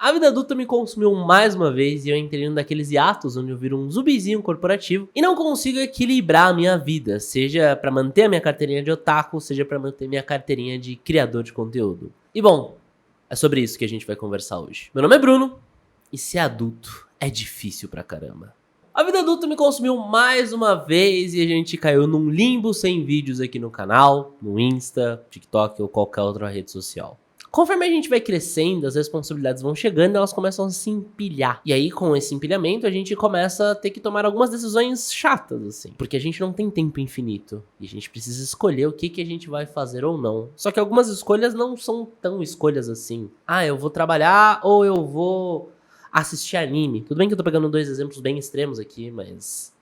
A vida adulta me consumiu mais uma vez e eu entrei num daqueles hiatos onde eu viro um zumbizinho corporativo e não consigo equilibrar a minha vida, seja pra manter a minha carteirinha de otaku, seja pra manter minha carteirinha de criador de conteúdo. E bom, é sobre isso que a gente vai conversar hoje. Meu nome é Bruno e ser adulto é difícil pra caramba. A vida adulta me consumiu mais uma vez e a gente caiu num limbo sem vídeos aqui no canal, no Insta, TikTok ou qualquer outra rede social. Conforme a gente vai crescendo, as responsabilidades vão chegando e elas começam a se empilhar. E aí, com esse empilhamento, a gente começa a ter que tomar algumas decisões chatas, assim. Porque a gente não tem tempo infinito. E a gente precisa escolher o que a gente vai fazer ou não. Só que algumas escolhas não são tão escolhas assim. Ah, eu vou trabalhar ou eu vou assistir anime. Tudo bem que eu tô pegando dois exemplos bem extremos aqui, mas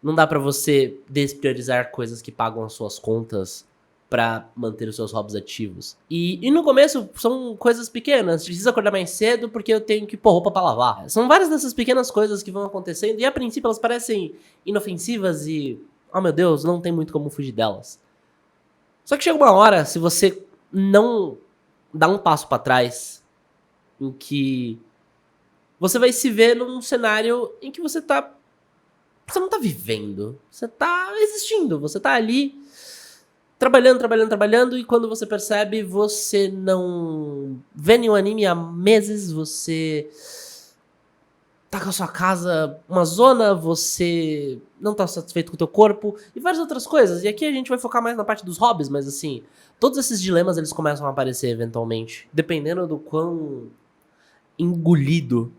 não dá pra você despriorizar coisas que pagam as suas contas pra manter os seus hobbies ativos. E no começo são coisas pequenas. Preciso acordar mais cedo porque eu tenho que pôr roupa pra lavar. São várias dessas pequenas coisas que vão acontecendo e a princípio elas parecem inofensivas e, oh meu Deus, não tem muito como fugir delas. Só que chega uma hora, se você não dá um passo pra trás, em que você vai se ver num cenário em que você não tá vivendo. Você tá existindo. Você tá ali trabalhando, e quando você percebe, você não vê nenhum anime há meses, você tá com a sua casa uma zona, você não tá satisfeito com o teu corpo, e várias outras coisas. E aqui a gente vai focar mais na parte dos hobbies, mas assim, todos esses dilemas eles começam a aparecer eventualmente, dependendo do quão engolido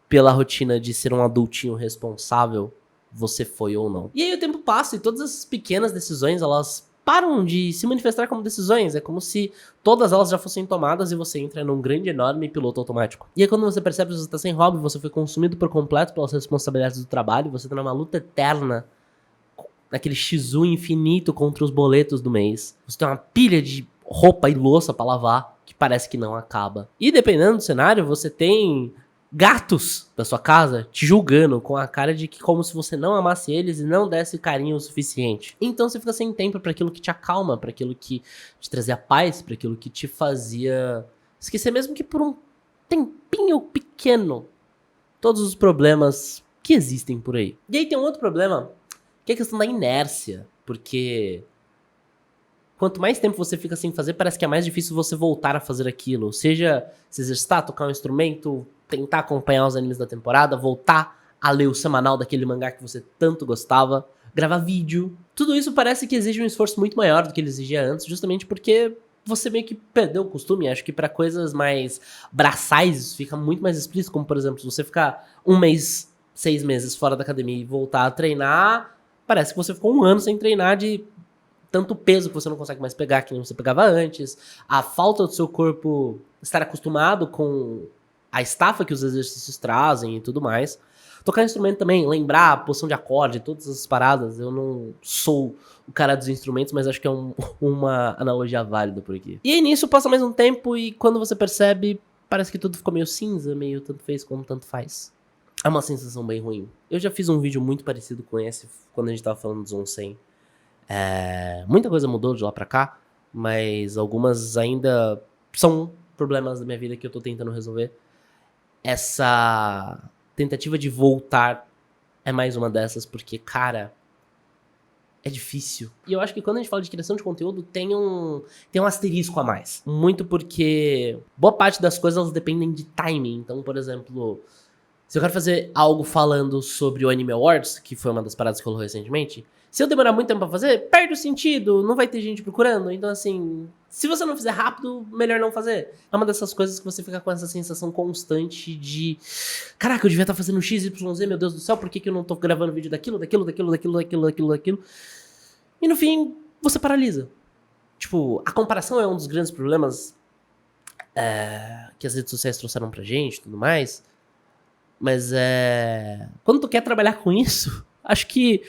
pela rotina de ser um adultinho responsável você foi ou não. E aí o tempo passa e todas essas pequenas decisões, elas param de se manifestar como decisões. É como se todas elas já fossem tomadas e você entra num grande, enorme piloto automático. E aí quando você percebe que você tá sem hobby, você foi consumido por completo pelas responsabilidades do trabalho, você tá numa luta eterna, naquele X1 infinito contra os boletos do mês. Você tem uma pilha de roupa e louça pra lavar, que parece que não acaba. E dependendo do cenário, você tem gatos da sua casa te julgando com a cara de que como se você não amasse eles e não desse carinho o suficiente. Então você fica sem tempo para aquilo que te acalma, para aquilo que te trazia paz, para aquilo que te fazia esquecer, mesmo que por um tempinho pequeno, todos os problemas que existem por aí. E aí tem um outro problema, que é a questão da inércia, porque quanto mais tempo você fica sem fazer, parece que é mais difícil você voltar a fazer aquilo. Seja se exercitar, tocar um instrumento, tentar acompanhar os animes da temporada, voltar a ler o semanal daquele mangá que você tanto gostava, gravar vídeo. Tudo isso parece que exige um esforço muito maior do que ele exigia antes, justamente porque você meio que perdeu o costume. Acho que pra coisas mais braçais isso fica muito mais explícito, como por exemplo, se você ficar 1 mês, 6 meses fora da academia e voltar a treinar, parece que você ficou 1 ano sem treinar de tanto peso que você não consegue mais pegar que nem você pegava antes, a falta do seu corpo estar acostumado com a estafa que os exercícios trazem e tudo mais. Tocar instrumento também, lembrar a posição de acorde, todas essas paradas. Eu não sou o cara dos instrumentos, mas acho que é uma analogia válida por aqui. E aí nisso passa mais um tempo e quando você percebe, parece que tudo ficou meio cinza, meio tanto fez como tanto faz. É uma sensação bem ruim. Eu já fiz um vídeo muito parecido com esse quando a gente tava falando dos Onsen. Muita coisa mudou de lá pra cá, mas algumas ainda são problemas da minha vida que eu tô tentando resolver. Essa tentativa de voltar é mais uma dessas, porque, cara, é difícil. E eu acho que quando a gente fala de criação de conteúdo, tem um asterisco a mais. Muito porque boa parte das coisas elas dependem de timing. Então, por exemplo, se eu quero fazer algo falando sobre o Anime Awards, que foi uma das paradas que rolou recentemente, se eu demorar muito tempo pra fazer, perde o sentido, não vai ter gente procurando. Então, assim, se você não fizer rápido, melhor não fazer. É uma dessas coisas que você fica com essa sensação constante de caraca, eu devia estar fazendo XYZ, meu Deus do céu, por que eu não tô gravando vídeo daquilo? E no fim, você paralisa. Tipo, a comparação é um dos grandes problemas que as redes sociais trouxeram pra gente e tudo mais. Mas quando tu quer trabalhar com isso, acho que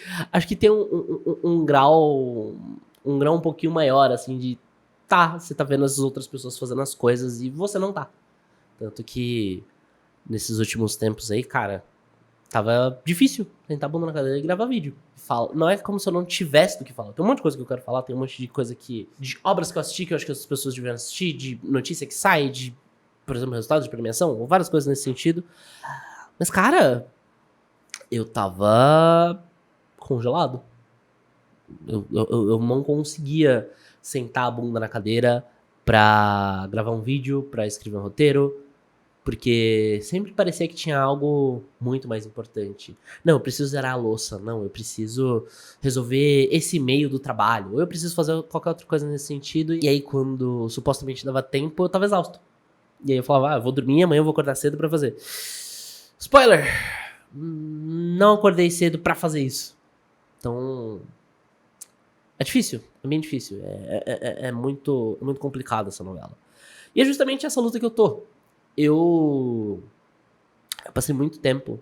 tem um grau um pouquinho maior, assim, de você tá vendo as outras pessoas fazendo as coisas e você não tá. Tanto que nesses últimos tempos aí, cara, tava difícil sentar a bunda na cadeira e gravar vídeo. Não é como se eu não tivesse do que falar. Tem um monte de coisa que eu quero falar, tem um monte de coisa de obras que eu assisti, que eu acho que as pessoas deveriam assistir, de notícia que sai, de por exemplo, resultados de premiação, ou várias coisas nesse sentido. Mas, cara, eu tava congelado. Eu não conseguia sentar a bunda na cadeira pra gravar um vídeo, pra escrever um roteiro, porque sempre parecia que tinha algo muito mais importante. Não, eu preciso zerar a louça. Não, eu preciso resolver esse e-mail do trabalho. Ou eu preciso fazer qualquer outra coisa nesse sentido. E aí, quando supostamente dava tempo, eu tava exausto. E aí eu falava, eu vou dormir, amanhã eu vou acordar cedo pra fazer. Spoiler! Não acordei cedo pra fazer isso. Então, é difícil, é bem difícil. É muito complicado essa novela. E é justamente essa luta que eu tô. Eu passei muito tempo,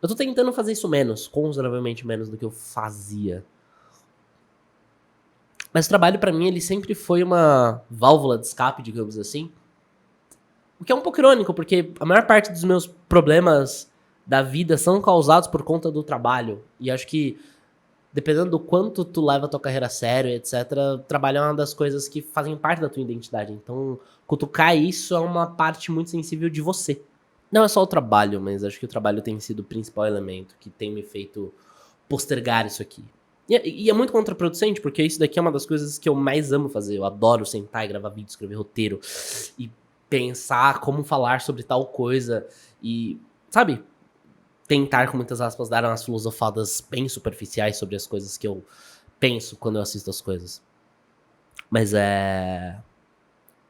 Eu tô tentando fazer isso menos, consideravelmente menos do que eu fazia. Mas o trabalho pra mim, ele sempre foi uma válvula de escape, digamos assim. O que é um pouco irônico, porque a maior parte dos meus problemas da vida são causados por conta do trabalho. E acho que, dependendo do quanto tu leva a tua carreira a sério, etc., trabalho é uma das coisas que fazem parte da tua identidade. Então, cutucar isso é uma parte muito sensível de você. Não é só o trabalho, mas acho que o trabalho tem sido o principal elemento que tem me feito postergar isso aqui. E é muito contraproducente, porque isso daqui é uma das coisas que eu mais amo fazer. Eu adoro sentar e gravar vídeo, escrever roteiro e pensar como falar sobre tal coisa e, sabe, tentar, com muitas aspas, dar umas filosofadas bem superficiais sobre as coisas que eu penso quando eu assisto as coisas. Mas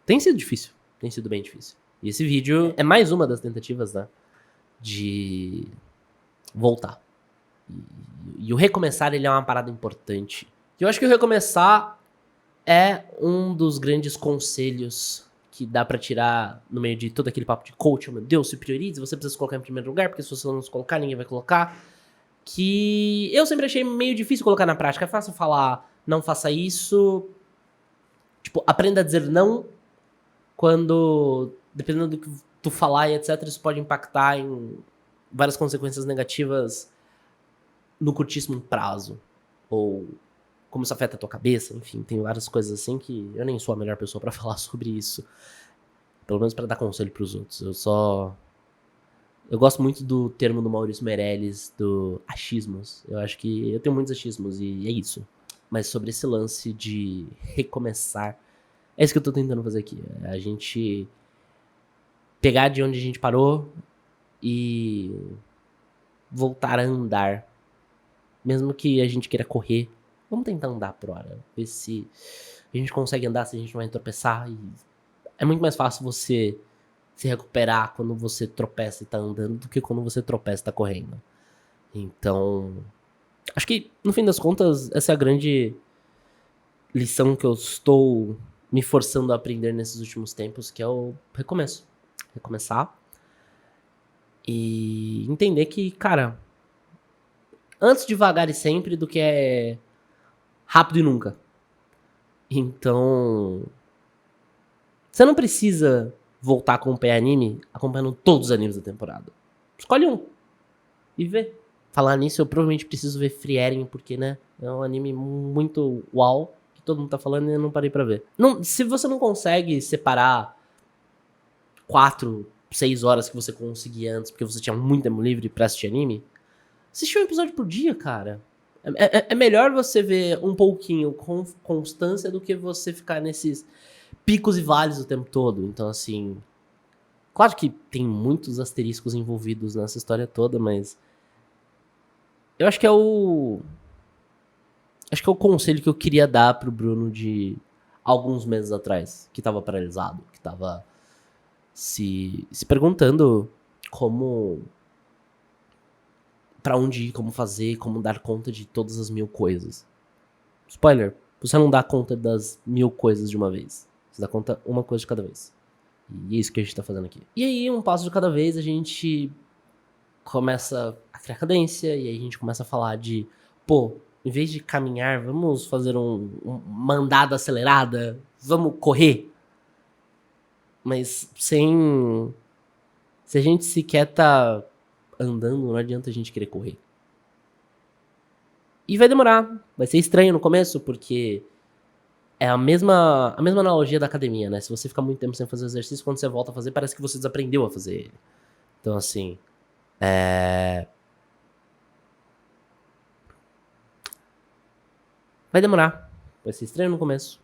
tem sido difícil. Tem sido bem difícil. E esse vídeo é mais uma das tentativas, né, de voltar. E o recomeçar, ele é uma parada importante. E eu acho que o recomeçar é um dos grandes conselhos que dá pra tirar no meio de todo aquele papo de coach. Oh, meu Deus, se priorize, você precisa se colocar em primeiro lugar, porque se você não se colocar, ninguém vai colocar. Que eu sempre achei meio difícil colocar na prática. É fácil falar, não faça isso. Tipo, aprenda a dizer não quando, dependendo do que tu falar e etc, isso pode impactar em várias consequências negativas no curtíssimo prazo. Ou como isso afeta a tua cabeça, enfim, tem várias coisas assim que eu nem sou a melhor pessoa pra falar sobre isso. Pelo menos pra dar conselho pros outros. Eu gosto muito do termo do Maurício Meirelles, do achismos. Eu acho que eu tenho muitos achismos e é isso. Mas sobre esse lance de recomeçar, é isso que eu tô tentando fazer aqui. É a gente pegar de onde a gente parou e voltar a andar. Mesmo que a gente queira correr, vamos tentar andar por hora. Ver se a gente consegue andar, se a gente não vai tropeçar. E é muito mais fácil você se recuperar quando você tropeça e tá andando do que quando você tropeça e tá correndo. Então, acho que, no fim das contas, essa é a grande lição que eu estou me forçando a aprender nesses últimos tempos, que é o recomeço. Recomeçar. E entender que, cara, antes devagar e sempre do que é rápido e nunca. Então, você não precisa voltar com o pé anime acompanhando todos os animes da temporada. Escolhe um e vê. Falar nisso, eu provavelmente preciso ver Frieren, porque, né, é um anime muito uau, que todo mundo tá falando e eu não parei pra ver. Não, se você não consegue separar 4, 6 horas que você conseguia antes, porque você tinha muito tempo livre pra assistir anime, assistir um episódio por dia, cara. É melhor você ver um pouquinho com constância do que você ficar nesses picos e vales o tempo todo. Então, assim, claro que tem muitos asteriscos envolvidos nessa história toda, mas eu acho que é o conselho que eu queria dar pro Bruno de alguns meses atrás, que tava paralisado, que tava se perguntando como, pra onde ir, como fazer, como dar conta de todas as 1000 coisas. Spoiler, você não dá conta das 1000 coisas de uma vez. Você dá conta uma coisa de cada vez. E é isso que a gente tá fazendo aqui. E aí, um passo de cada vez, a gente começa a criar cadência, e aí a gente começa a falar de, pô, em vez de caminhar, vamos fazer uma andada acelerada, vamos correr. Mas se a gente sequer tá andando, não adianta a gente querer correr. E vai demorar, vai ser estranho no começo, porque É a mesma analogia da academia, né? Se você ficar muito tempo sem fazer exercício, quando você volta a fazer, parece que você desaprendeu a fazer ele. Então, assim, vai demorar. Vai ser estranho no começo.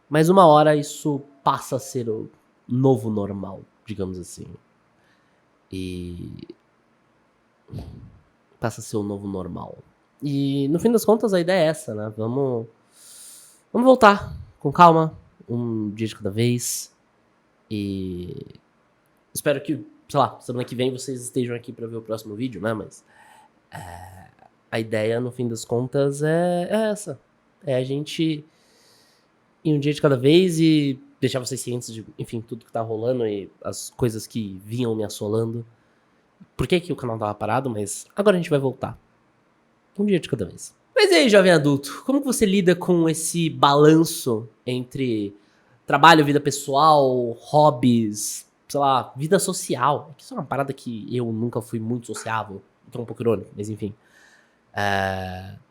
Mas uma hora isso passa a ser o novo normal, digamos assim. E passa a ser o novo normal. E no fim das contas a ideia é essa, né? Vamos voltar com calma, um dia de cada vez. E espero que, sei lá, semana que vem vocês estejam aqui pra ver o próximo vídeo, né? Mas a ideia, no fim das contas, é essa. É a gente ir um dia de cada vez e deixar vocês cientes de, enfim, tudo que tá rolando e as coisas que vinham me assolando. Por que o canal tava parado, mas agora a gente vai voltar. Um dia de cada vez. Mas e aí, jovem adulto, como que você lida com esse balanço entre trabalho, vida pessoal, hobbies, sei lá, vida social? Isso é uma parada que eu nunca fui muito sociável, então é um pouco irônico, mas enfim.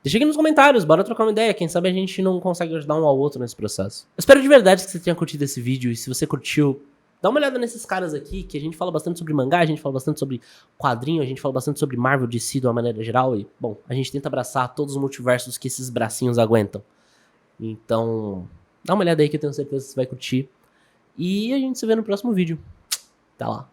Deixa aqui nos comentários, bora trocar uma ideia. Quem sabe a gente não consegue ajudar um ao outro nesse processo. Eu espero de verdade que você tenha curtido esse vídeo. E se você curtiu, dá uma olhada nesses caras aqui, que a gente fala bastante sobre mangá, a gente fala bastante sobre quadrinho, a gente fala bastante sobre Marvel, DC de uma maneira geral. E, bom, a gente tenta abraçar todos os multiversos que esses bracinhos aguentam. Então, dá uma olhada aí que eu tenho certeza que você vai curtir. E a gente se vê no próximo vídeo. Até lá.